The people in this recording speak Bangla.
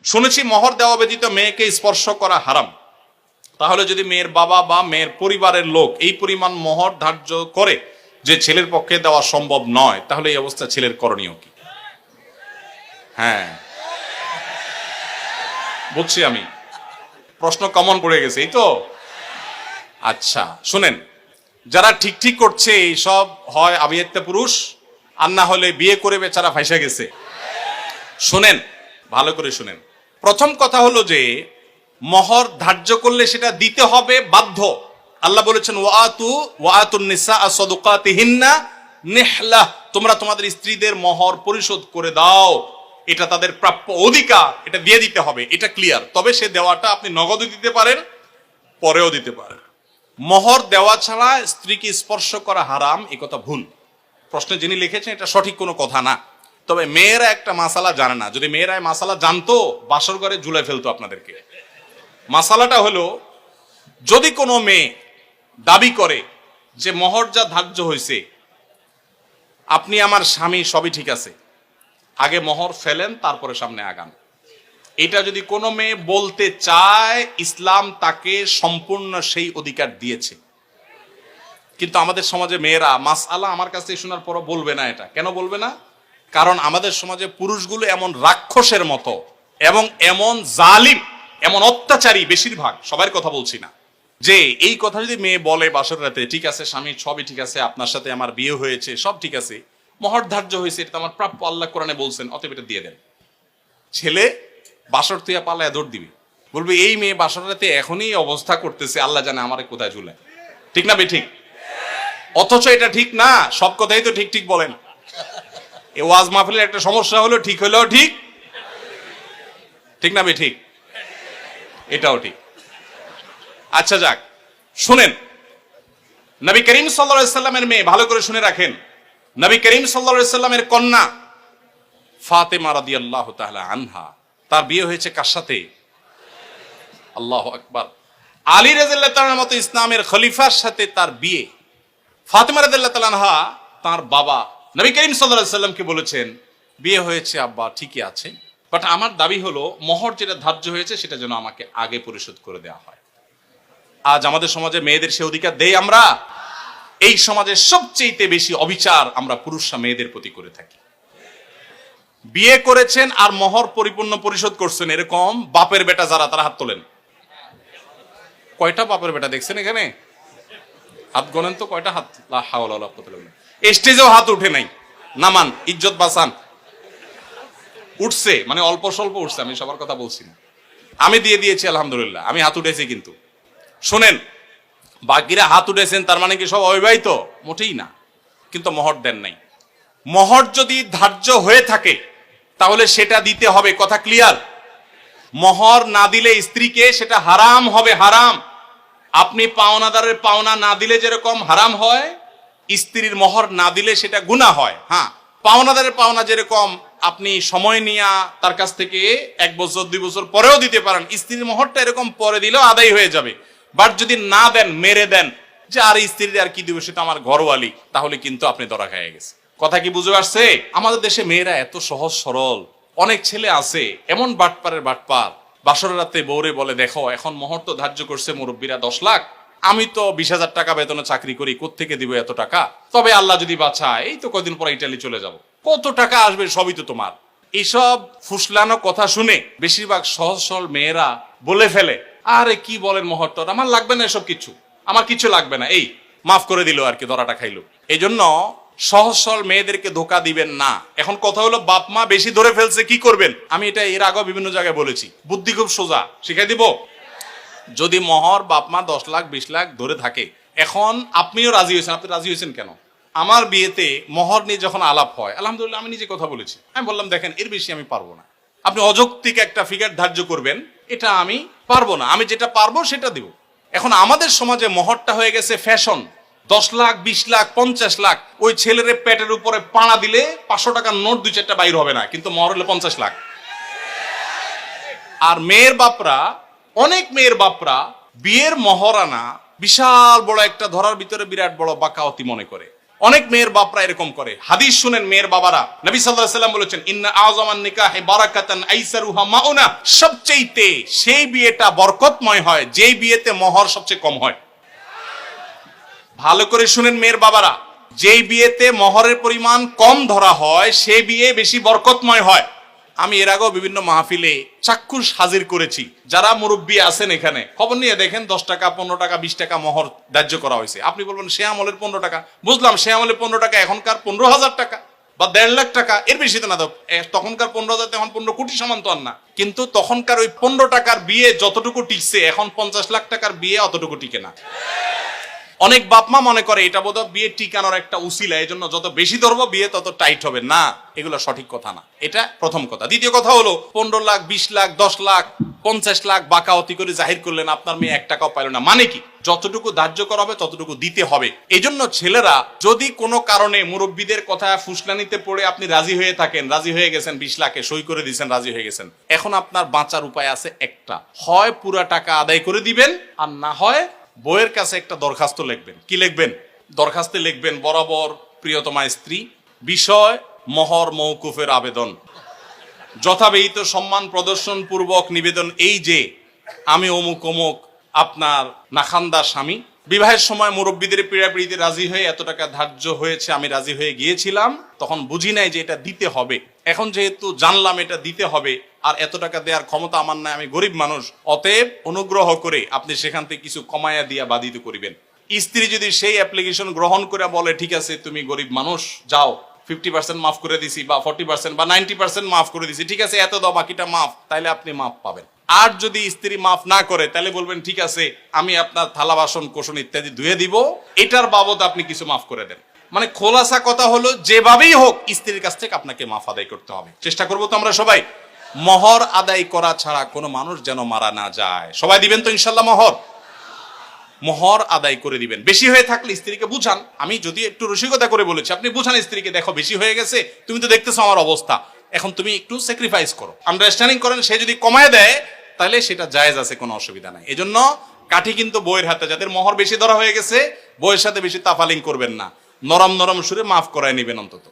শুনেছি মোহর দেওয়া ব্যতীত মেয়েকে স্পর্শ করা হারাম। তাহলে যদি মেয়ের বাবা বা মেয়ের পরিবারের লোক এই পরিমাণ মোহর ধার্য করে যে ছেলের পক্ষে দেওয়া সম্ভব নয়, তাহলে এই অবস্থা ছেলের করণীয় কি? হ্যাঁ, বুঝছি আমি, প্রশ্ন কমন পড়ে গেছে, এই তো। আচ্ছা শুনেন, যারা ঠিক ঠিক করছে এইসব হয় আবিয়াত্তা পুরুষ, আর না হলে বিয়ে করে বেচারা ফাইসা গেছে। শুনেন, ভালো করে শুনেন। প্রথম কথা হলো যে মোহর ধার্য করলে সেটা দিতে হবে বাধ্য। আল্লাহ বলেছেন ওয়াতুন নিসা সাদুকাতিহিন্না নিহলা, তোমরা তোমাদের স্ত্রীদের মোহর পরিশোধ করে দাও, এটা তাদের প্রাপ্য অধিকার, এটা দিয়ে দিতে হবে, এটা ক্লিয়ার। তবে সে দেওয়াটা আপনি নগদও দিতে পারেন, পরেও দিতে পারেন। মোহর দেওয়া ছাড়া স্ত্রীকে স্পর্শ করা হারাম, এ কথা ভুল। প্রশ্নে যিনি লিখেছেন এটা সঠিক কোনো কথা না। তবে মেয়েরা একটা মাসালা জানে না, যদি মেয়েরা মাসালা জানতো বাসর ঘরে ঝুলাই ফেলতো আপনাদেরকে। মাসালাটা হলো, যদি কোনো মেয়ে দাবি করে যে মোহর যা ধার্য হয়েছে, আপনি আমার স্বামী, সবই ঠিক আছে, আগে মোহর ফেলেন তারপরে সামনে আগান, এটা যদি কোনো মেয়ে বলতে চায়, ইসলাম তাকে সম্পূর্ণ সেই অধিকার দিয়েছে। কিন্তু আমাদের সমাজে মেয়েরা মাসআলা আমার কাছে শোনার পরও বলবে না। এটা কেন বলবে না? কারণ আমাদের সমাজে পুরুষগুলো এমন রাক্ষসের মতো এবং এমন জালিম, এমন অত্যাচারী, বেশিরভাগ, সবার কথা বলছি না, যে এই কথা যদি মেয়ে বলে বাসর রাতে, ঠিক আছে স্বামী সবই ঠিক আছে, আপনার সাথে আমার বিয়ে হয়েছে, সব ঠিক আছে, মোহর ধার্য হয়েছে, এটা আমার প্রাপ্য, আল্লাহ কোরআনে বলছেন, অতএব এটা দিয়ে দেন। ছেলে বাসর তুইয়া পালায় দৌড় দিবে, বলবে এই মেয়ে বাসর রাতে এখনই অবস্থা করতেছে, আল্লাহ জানে আমারে কোথায় ঝুলায়। ঠিক না বেঠিক? অথচ এটা ঠিক না, সব কথাই তো ঠিক ঠিক বলেন। এ ওয়াজ মাহফিলের একটা সমস্যা হলো, ঠিক হলেও ঠিক, ঠিক না বেঠিক? এটাও ঠিক। আচ্ছা যাক, শুনেন, নবী করিম সাল্লাল্লাহু আলাইহি সাল্লামের মেয়ে, ভালো করে শুনে রাখেন, নবী করিম সাল্লাল্লাহু আলাইহি সাল্লামের কন্যা ফাতেমা রাদিয়াল্লাহু তাআলা আনহা, তার বিয়ে হয়েছে কার সাথে? আল্লাহু আকবার। আলী রাদিয়াল্লাহু তাআলার মতো ইসলামের খলিফার সাথে তার বিয়ে। ফাতেমা রাদিয়াল্লাহু তাআলা আনহা তার বাবা নবী করিম সাল্লাল্লাহু আলাইহি সাল্লামকে বলেছেন, বিয়ে হয়েছে আব্বা, ঠিকই আছে, বাট আমার দাবি হলো মোহর যেটা ধার্য হয়েছে সেটা যেন আমাকে আগে পরিশোধ করে দেওয়া হয়। আজ আমাদের সমাজে মেয়েদের সে অধিকার দেই আমরা? এই সমাজের সবচেয়ে বেশি অবিচার আমরা পুরুষরা মেয়েদের প্রতি করে থাকি। বিয়ে করেছেন আর মোহর পরিপূর্ণ পরিশোধ করছেন, এরকম বাপের বেটা যারা, তারা হাত তোলেন। কয়টা বাপের বেটা দেখছেন এখানে? হাত গোনেন তো, কয়টা হাত? লা হাওলা ওয়ালা কুওয়াতা ইল্লা বিল্লাহ। স্টেজেও হাত উঠে নাই, নামান, ইজ্জত বাঁচান। উঠছে মানে অল্প স্বল্প উঠছে, আমি সবার কথা বলছি না। আমি দিয়ে দিয়েছি আলহামদুলিল্লাহ, আমি হাত উঠেছি। কিন্তু শোনেন, বাকিরা হাত উঠেছেন তার মানে কি সব অবিবাহিত? মোটেই না। কিন্তু মোহর দেন নাই। মোহর যদি ধার্য হয়ে থাকে তাহলে সেটা দিতে হবে, কথা ক্লিয়ার? মোহর না দিলে স্ত্রীকে সেটা হারাম হবে, হারাম। আপনি পাওনাদারের পাওনা না দিলে যেরকম হারাম হয়, স্ত্রীর মোহর না দিলে সেটা গুনাহ হয়। হ্যাঁ, পাওনাদারের পাওনা যেরকম আপনি সময় নিয়ে তার কাছ থেকে 1 বছর 2 বছর পরেও দিতে পারেন, স্ত্রীর মোহরটা এরকম পরে দিলেও আদায় হয়ে যাবে। বাট যদি না দেন, মেরে দেন, যে আর স্ত্রীর আর কি দিব, সেটা আমার ঘরওয়ালি, তাহলে কিন্তু আপনি ধরা খেয়ে গেছে। কথা কি বুঝে আসছে? আমাদের দেশে মেয়েরা এত সহজ সরল। অনেক ছেলে আছে এমন বাটপারের বাটপার, বাসর রাতে বউরে বলে, দেখো এখন মোহর তো ধার্য করছে মুরব্বীরা 10 লাখ, আমি তো 20,000 টাকা বেতনে চাকরি করি, কোত্থেকে দিব এত টাকা? তবে আল্লাহ যদি বাঁচায়, এই তো কদিন পর ইটালি চলে যাব, কত টাকা আসবে, সবই তো তোমার। এইসব ফুসলানো কথা শুনে বেশিরভাগ সহজ সরল মেয়েরা বলে ফেলে, আরে কি বলেন, মোহর তো আমার লাগবে না, এসব কিছু আমার কিছু লাগবে না, এই মাফ করে দিল আর কি, ধরাটা খাইলো। এই জন্য সহজ সরল মেয়েদেরকে ধোকা দিবেন না। এখন কথা হলো, বাপ মা বেশি ধরে ফেলছে, কি করবেন? আমি এটা এর আগেও বিভিন্ন জায়গায় বলেছি, বুদ্ধি খুব সোজা, শিখাই দিব। যদি মোহর বাপ মা 10 লাখ 20 লাখ ধরে থাকে, এখন আপনিও রাজি হয়েছেন, আপনি রাজি হয়েছেন কেন? আমার বিয়েতে মোহর নিয়ে যখন আলাপ হয়, আলহামদুলিল্লাহ আমি নিজে কথা বলেছি, আমি বললাম দেখেন এর বেশি আমি পারবো না, আপনি অযৌক্তিক একটা ফিগার ধার্য করবেন, এটা আমি পারবো না, আমি যেটা পারবো সেটা দিব। এখন আমাদের সমাজে মোহরটা হয়ে গেছে ফ্যাশন। 10 লাখ 20 লাখ 50 লাখ, ওই ছেলের পেটের উপরে পাড়া দিলে 500 টাকার নোট 2-4টা বাইর হবে না, কিন্তু মোহর হলো 50 লাখ। আর মেয়ের বাপরা, অনেক মেয়ের বাপরা বিয়ের মহরানা বিশাল বড় একটা ধরার ভিতরে বিরাট বড় বাকাওয়াতি মনে করে। অনেক মেয়ের বাপরা এরকম করে। হাদিস শুনেন মেয়ের বাবারা, নবী সাল্লাল্লাহু আলাইহি ওয়াসাল্লাম বলেছেন ইন্না আযমান নিকাহি বারাকাতান আইসারুহা মাউনা, সবচেয়ে সেই বিয়েটা বরকতময় হয় যেই বিয়েতে মোহর সবচেয়ে কম হয়। ভালো করে শুনেন মেয়ের বাবারা, যেই বিয়েতে মোহরের পরিমাণ কম ধরা হয় সেই বিয়ে বেশি বরকতময় হয়। আমি এর আগেও বিভিন্ন মাহফিলে চাক্ষুষ হাজির করেছি। যারা মুরব্বী আছেন এখানে খবর নিয়ে দেখেন 10 টাকা 15 টাকা 20 টাকা মোহর ধার্য করা হয়েছে। আপনি বলবেন সে আমলের 15 টাকা, বুঝলাম সে আমলের 15 টাকা, এখনকার 15,000 টাকা বা 1.5 লাখ টাকা, এর বেশি তো না। তখনকার 15,000 এখন 15 কোটি সমান তো আর না। কিন্তু তখনকার ওই 15 টাকার বিয়ে যতটুকু টিকছে এখন 50 লাখ টাকার বিয়ে অতটুকু টিকে না। অনেক বাপমা মনে করে এটা বোধহয় বিয়ে টিকানোর একটা উসিলা, এই জন্য যত বেশি ধরবো বিয়ে তত টাইট হবে। না, এগুলো সঠিক কথা না। এটা প্রথম কথা। দ্বিতীয় কথা হলো 15 লাখ 20 লাখ 10 লাখ 50 লাখ বাকাওয়াতি করে জাহির করলেন, আপনার মেয়ে 1 টাকাও পাইল না। মানে কি? যতটুকু ধার্য করা হবে ততটুকু দিতে হবে। এই জন্য ছেলেরা যদি কোনো কারণে মুরব্বীদের কথা ফুসলানিতে পড়ে আপনি রাজি হয়ে থাকেন, রাজি হয়ে গেছেন 20 লাখে সই করে দিয়েছেন, রাজি হয়ে গেছেন, এখন আপনার বাঁচার উপায় আছে একটা, হয় পুরা টাকা আদায় করে দিবেন, আর না হয় বইয়ের কাছে একটা দরখাস্ত লিখবেন। কি লিখবেন? দরখাস্তে লিখবেন, বরাবর প্রিয়তমা স্ত্রী, বিষয় মোহর মওকুফের আবেদন, যথাবিহিত সম্মান প্রদর্শন পূর্বক নিবেদন এই যে আমি অমুক অমুক আপনার নাখান্দা স্বামী, বিবাহের সময় মুরব্বীদের পীড়াপিড়িতে রাজি হয়ে এত টাকা ধার্য হয়েছে, আমি রাজি হয়ে গিয়েছিলাম, তখন বুঝি নাই যে এটা দিতে হবে। এখন যেহেতু জানলাম এটা দিতে হবে, আর এত টাকা দেওয়ার ক্ষমতা আমার নাই, আমি গরিব মানুষ, অতএব অনুগ্রহ করে আপনি সেখান থেকে কিছু কমায়া দিয়া বাধিত করিবেন। স্ত্রী যদি সেই অ্যাপ্লিকেশন গ্রহণ করে বলে ঠিক আছে তুমি গরিব মানুষ, যাও 50% মাফ করে দিছি বা 40% বা 90% মাফ করে দিছি, ঠিক আছে এত দাও বাকিটা মাফ, তাইলে আপনি মাফ পাবেন। আর যদি স্ত্রী মাফ না করে তাহলে বলবেন ঠিক আছে আমি আপনার থালা বাসন কোসন ইত্যাদি ধুয়ে দিব, এটার বাবদ আপনি কিছু মাফ করে দেন। মানে খোলাসা কথা হলো যেভাবেই হোক স্ত্রীর কাছ থেকে আপনাকে মাফ আদায় করতে হবে। চেষ্টা করবো তো আমরা সবাই। মোহর আদায় করা ছাড়া কোনো মানুষ যেন মারা না যায়। সবাই দিবেন তো ইনশাল্লাহ মোহর? মোহর আদায় করে দিবেন। বেশি হয়ে থাকলে স্ত্রীকে বুঝান। আমি যদি একটু রসিকতা করে বলেছি, আপনি বুঝান স্ত্রীকে, দেখো বেশি হয়ে গেছে, তুমি তো দেখতেছো আমার অবস্থা, এখন তুমি একটু স্যাক্রিফাইস করো, আন্ডারস্ট্যান্ডিং করেন। সে যদি কমায় দেয় তাহলে সেটা জায়েজ আছে, কোনো অসুবিধা নাই। এজন্য কাঠি কিন্তু বইয়ের হাতে। যাদের মোহর বেশি ধরা হয়ে গেছে বইয়ের সাথে বেশি তাফালিং করবেন না, নরম নরম সুরে মাফ করায় নিবেন অন্তত।